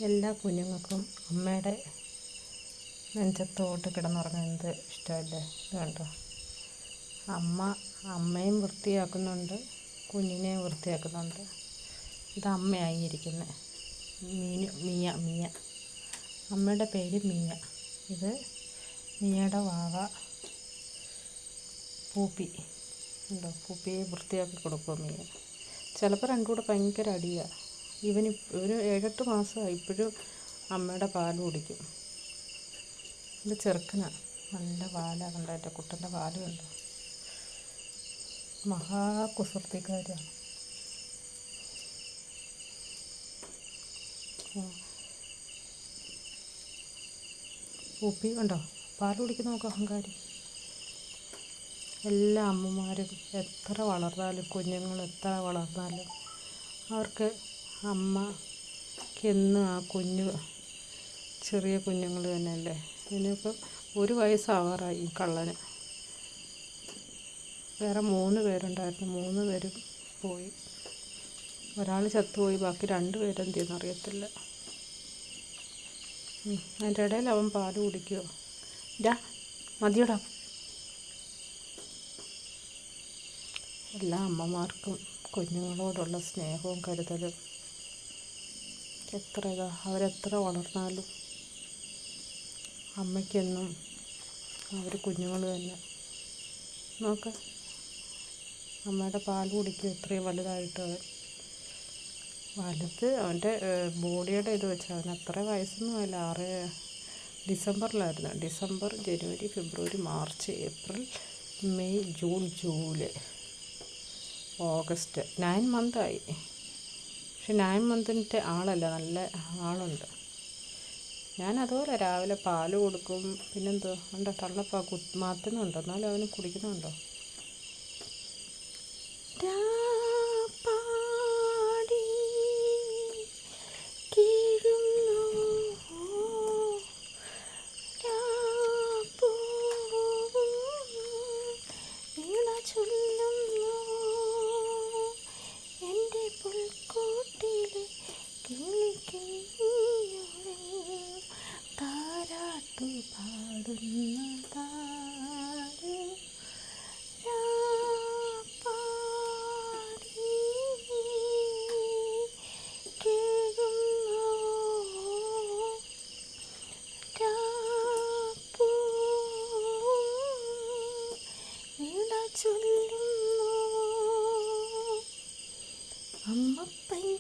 എല്ലാ കുഞ്ഞുങ്ങൾക്കും അമ്മയുടെ നെഞ്ചത്തോട്ട് കിടന്നുറങ്ങുന്നത് ഇഷ്ടമല്ലേ? ഇത് കണ്ടോ, അമ്മയും വൃത്തിയാക്കുന്നുണ്ട്, കുഞ്ഞിനെയും വൃത്തിയാക്കുന്നുണ്ട്. ഇത് അമ്മയായിരിക്കുന്നത് മിയ. അമ്മയുടെ പേര് മിയ. ഇത് മിയയുടെ വാവ പൂപ്പി ഉണ്ടോ? പൂപ്പിയെ വൃത്തിയാക്കി കൊടുക്കുക മിയ. ചിലപ്പോൾ രണ്ടും കൂടെ ഭയങ്കര അടിയാണ്. ഇവന് 7-8 മാസമായി, ഇപ്പോഴും അമ്മയുടെ പാൽ കുടിക്കും. ഇത് ചെറുക്കനാണ്, നല്ല പാലാണ്. കണ്ടോ, എൻ്റെ കുട്ടൻ്റെ പാല് കണ്ടോ? മഹാകുസൃതിക്കാരിയാണ്. പൂപ്പി കണ്ടോ, പാൽ കുടിക്കുന്ന നോക്കാം, അഹങ്കാരി. എല്ലാ അമ്മമാരും എത്ര വളർന്നാലും, കുഞ്ഞുങ്ങൾ എത്ര വളർന്നാലും അവർക്ക് അമ്മക്കെന്നും ആ ചെറിയ കുഞ്ഞുങ്ങൾ തന്നെയല്ലേ. ഇതിനിപ്പം 1 വയസ്സാവാറായി ഈ കള്ളന്. വേറെ 3 പേരുണ്ടായിരുന്നു, 3 പേരും പോയി. ഒരാൾ ചത്തുപോയി, ബാക്കി 2 പേരെന്ത് ചെയ്യുന്നു അറിയത്തില്ല. അതിൻ്റെ ഇടയിൽ അവൻ പാൽ കുടിക്കുമോ? മതിയടാ. എല്ലാ അമ്മമാർക്കും കുഞ്ഞുങ്ങളോടുള്ള സ്നേഹവും കരുതലും അവരെത്ര വളർന്നാലും അമ്മയ്ക്കെന്നും അവർ കുഞ്ഞുങ്ങൾ തന്നെ. നോക്ക്, അമ്മയുടെ പാൽ കുടിക്കും. ഇത്രയും വലുതായിട്ട് അവൻ്റെ ബോഡിയുടെ ഇത് വെച്ചാൽ അവന് അത്ര വയസ്സൊന്നും ആയില്ല. ഡിസംബറിലായിരുന്നു. December, January, February, March, April, May, June, July, August 9 മന്തായി. പക്ഷെ 9 മന്തിൻ്റെ ആളല്ല, നല്ല ആളുണ്ട്. ഞാൻ അതുപോലെ രാവിലെ പാൽ കൊടുക്കും. പിന്നെന്തോ ഉണ്ടോ, തള്ളപ്പാ മാറ്റുന്നുണ്ടോ, എന്നാലും അവന് കുടിക്കുന്നുണ്ടോ.